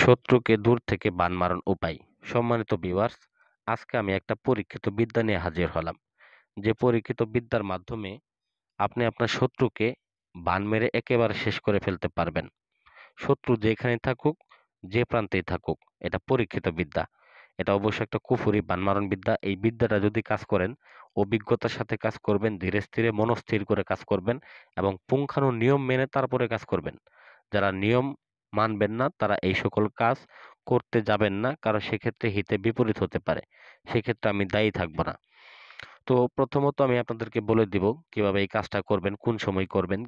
শত্রুকে দূর থেকে বান মারার উপায়। সম্মানিত ভিউয়ার্স, আজকে আমি একটা পরীক্ষিত বিদ্যা নিয়ে হাজির হলাম। যে পরীক্ষিত বিদ্যার মাধ্যমে আপনি আপনার শত্রুকে বান মেরে একেবারে শেষ করে ফেলতে পারবেন। শত্রু যেখানেই থাকুক, যে প্রান্তেই থাকুক, এটা পরীক্ষিত বিদ্যা। এটা অবশ্যই একটা কুফরি বান মারণ বিদ্যা। এই বিদ্যাটা যদি কাজ করেন, অভিজ্ঞতার সাথে কাজ করবেন, ধীরে স্থিরে মনস্থির করে কাজ করবেন এবং পুঙ্খানু নিয়ম মেনে তারপরে কাজ করবেন। যারা নিয়ম মানবেন না তারা এই সকল কাজ করতে যাবেন না, কারণ সেক্ষেত্রে হিতে বিপরীত হতে পারে। সেক্ষেত্রে আমি দায়ী থাকবো না। তো প্রথমত আমি আপনাদেরকে বলে দিব কিভাবে এই কাজটা করবেন, কোন সময় করবেন,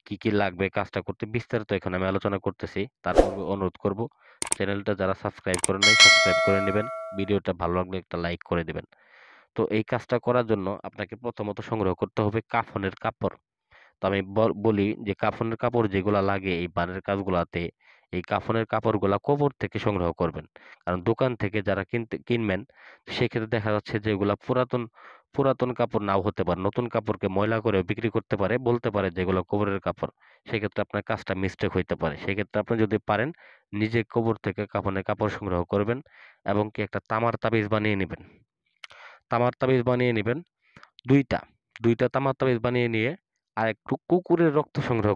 কি কি লাগবে কাজটা করতে, বিস্তারিত এখন আমি আলোচনা করতেছি। তার পূর্বে অনুরোধ করব, চ্যানেলটা যারা সাবস্ক্রাইব করেন নাই সাবস্ক্রাইব করে নেবেন, ভিডিওটা ভালো লাগলে একটা লাইক করে দিবেন। তো এই কাজটা করার জন্য আপনাকে প্রথমত সংগ্রহ করতে হবে কাফনের কাপড়। তো আমি বলি যে কাফনের কাপড় যেগুলা লাগে এই বানের কাজগুলাতে, এই কাফনের কাপড়গুলা কবর থেকে সংগ্রহ করবেন। কারণ দোকান থেকে যারা কিনবেন, সেক্ষেত্রে দেখা যাচ্ছে যে এগুলা পুরাতন পুরাতন কাপড় নাও হতে পারে, নতুন কাপড়কে ময়লা করে বিক্রি করতে পারে, বলতে পারে যেগুলো কবরের কাপড়। সেক্ষেত্রে আপনার কাজটা মিস্টেক হইতে পারে। সেক্ষেত্রে আপনি যদি পারেন নিজে কবর থেকে কাফনের কাপড় সংগ্রহ করবেন এবং কি একটা তামার তাবিজ বানিয়ে নেবেন। তামার তাবিজ বানিয়ে নেবেন দুইটা দুইটা তামার তাবিজ বানিয়ে নিয়ে আর একটু কুকুরের রক্ত সংগ্রহ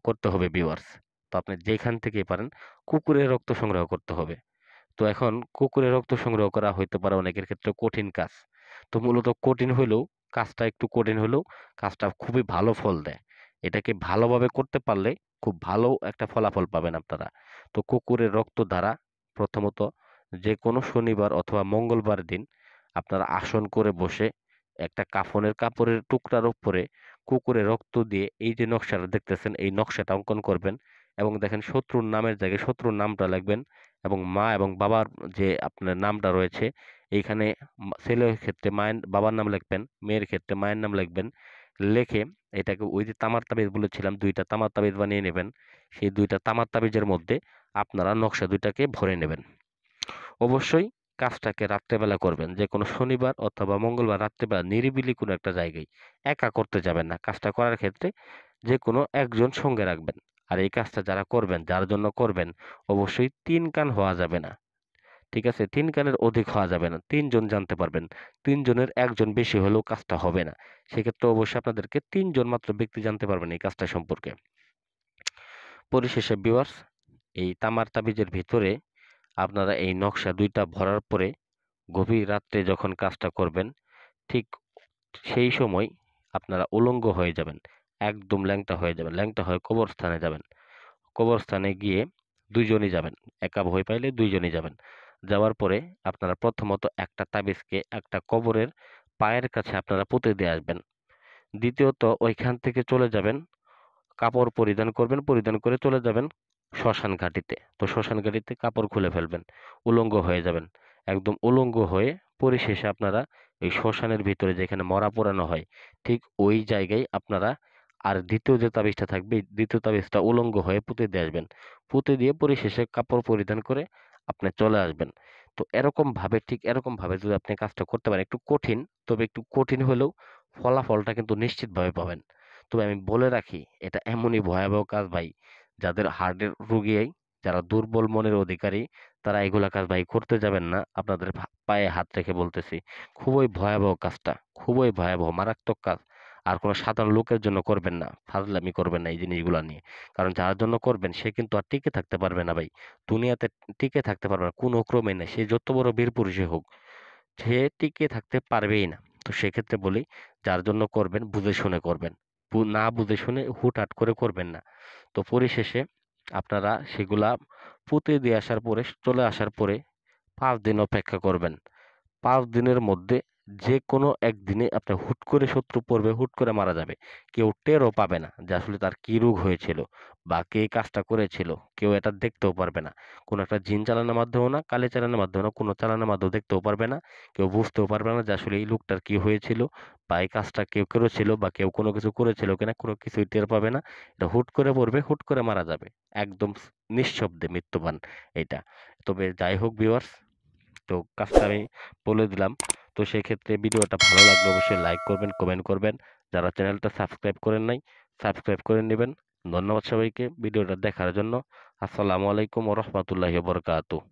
করতে হবে ভিউয়ার্স। তো আপনি যেখান থেকেই পারেন কুকুরের রক্ত সংগ্রহ করতে হবে। তো এখন কুকুরের রক্ত সংগ্রহ করা হইতে পারে অনেকের ক্ষেত্রে কঠিন কাজ। তো মূলত কঠিন হলেও, কাজটা একটু কঠিন হলেও কাজটা খুবই ভালো ফল দেয়। এটাকে ভালোভাবে করতে পারলে খুব ভালো একটা ফলাফল পাবেন আপনারা। তো কুকুরের রক্ত দ্বারা প্রথমত যে কোনো শনিবার অথবা মঙ্গলবার দিন আপনারা আসন করে বসে একটা কাফনের কাপড়ের টুকরার উপরে কুকুরের রক্ত দিয়ে এই যে নকশাটা দেখতেছেন এই নকশাটা অঙ্কন করবেন এবং দেখেন শত্রুর নামের জায়গায় শত্রুর নামটা লিখবেন এবং মা এবং বাবার যে আপনার নামটা রয়েছে এইখানে ছেলের ক্ষেত্রে মায়ের বাবার নাম লিখবেন, মেয়ের ক্ষেত্রে মায়ের নাম লিখবেন। লিখে এটাকে ওই যে তামার তাবিজ বলেছিলাম দুইটা তামার তাবিজ বানিয়ে নেবেন। সেই দুইটা তামার তাবিজের মধ্যে আপনারা নকশা দুইটাকে ভরে নেবেন। অবশ্যই কাজটাকে রাত্রেবেলা করবেন, যে কোনো শনিবার অথবা মঙ্গলবার রাত্রেবেলা নিরিবিলি কোনো একটা জায়গায়। একা করতে যাবেন না। কাজটা করার ক্ষেত্রে যে কোনো একজন সঙ্গে রাখবেন। আর এই কাজটা যারা করবেন, যার জন্য করবেন, অবশ্যই ৩ কান হওয়া যাবে না। ঠিক আছে? ৩ কানের অধিক হওয়া যাবে না। ৩ জন জানতে পারবেন। ৩ জনের ১ জন বেশি হলেও কাজটা হবে না। সেক্ষেত্রে অবশ্যই আপনাদেরকে ৩ জন মাত্র ব্যক্তি জানতে পারবেন এই কাজটা সম্পর্কে। পরিশেষে ভিউয়ার্স, এই তামার তাবিজের ভিতরে আপনারা এই নকশা ২ টা ভরার পরে গভীর রাত্রে যখন কাজটা করবেন, ঠিক সেই সময় আপনারা উলঙ্গ হয়ে যাবেন। একদম ল্যাংটা হয়ে যাবেন। ল্যাংটা হয়ে কবরস্থানে যাবেন। কবরস্থানে গিয়ে ২ জনই যাবেন। একা ভয় পাইলে ২ জনই যাবেন। যাওয়ার পরে আপনারা প্রথমত একটা তাবিজকে একটা কবরের পায়ের কাছে আপনারা পুঁতে দিয়ে আসবেন। দ্বিতীয়ত ঐখান থেকে চলে যাবেন, কাপড় পরিধান করবেন, পরিধান করে চলে যাবেন শ্মশান ঘাটিতে। তো শ্মশান ঘাটিতে কাপড় খুলে ফেলবেন। উলঙ্গ হয়ে যাবেন। একদম উলঙ্গ হয়ে পরিশেষে আপনারা এই শ্মশানের ভিতরে যেখানে মরা পোড়ানো হয়, ঠিক ওই জায়গায় আপনারা আর দ্বিতীয় যে তাবিজটা থাকবে, দ্বিতীয় তাবিজটা উলঙ্গ হয়ে পুঁতে দিয়ে আসবেন। পুঁতে দিয়ে পরিশেষে কাপড় পরিধান করে আপনি চলে আসবেন। তো এরকমভাবে, ঠিক এরকমভাবে যদি আপনি কাজটা করতে পারেন, একটু কঠিন, তবে একটু কঠিন হলেও ফলাফলটা কিন্তু নিশ্চিতভাবে পাবেন। তবে আমি বলে রাখি, এটা এমনই ভয়াবহ কাজ ভাই, যাদের হার্টের রোগী, যারা দুর্বল মনের অধিকারী, তারা এগুলা কাজ ভাই করতে যাবেন না। আপনাদের পায়ে হাত রেখে বলতেছি, খুবই ভয়াবহ কাজটা, খুবই ভয়াবহ মারাত্মক কাজ। আর কোনো সাধারণ লোকের জন্য করবেন না, ফাজলামি করবেন না এই জিনিসগুলা নিয়ে। কারণ যার জন্য করবেন সে কিন্তু আর টিকে থাকতে পারবে না ভাই। দুনিয়াতে টিকে থাকতে পারবে না কোনো ক্রমে না, সে যত বড় বীর পুরুষই হোক, সে টিকে থাকতে পারবেই না। তো সেক্ষেত্রে বলি, যার জন্য করবেন বুঝে শুনে করবেন। না বুঝে শুনে হুটহাট করে করবেন না। তো পরিশেষে আপনারা সেগুলা পুঁতে দিয়ে আসার পরে, চলে আসার পরে ৫ দিন অপেক্ষা করবেন। ৫ দিনের মধ্যে যেকোনো একদিনে আপনার হুট করে শত্রু পড়বে, হুট করে মারা যাবে। কেউ টেরও পাবে না যে আসলে তার কি রোগ হয়েছিল বা কে কাজটা করেছিল। কেউ এটা দেখতেও পারবে না। কোনো একটা জিন চালানোর মাধ্যমেও না, কালি চালানোর মাধ্যমেও না, কোনো চালানোর মাধ্যমেও দেখতেও পারবে না। কেউ বুঝতেও পারবে না যে আসলে এই লোকটার কি হয়েছিল বা এই কাজটা কেউ করেছিল বা কেউ কোনো কিছু করেছিল কিনা, কোনো কিছুই টের পাবে না। এটা হুট করে পড়বে, হুট করে মারা যাবে। একদম নিঃশব্দে মৃত্যুবান এইটা। তবে যাই হোক ভিউয়ার্স, তো কাজটা আমি বলে দিলাম। তো সেক্ষেত্রে ভিডিওটা ভালো লাগলে অবশ্যই লাইক করবেন, কমেন্ট করবেন। যারা চ্যানেলটা সাবস্ক্রাইব করেন নাই, সাবস্ক্রাইব করে নেবেন। ধন্যবাদ সবাইকে ভিডিওটা দেখার জন্য। আসসালামু আলাইকুম ওয়া রাহমাতুল্লাহি ওয়া বারাকাতুহু।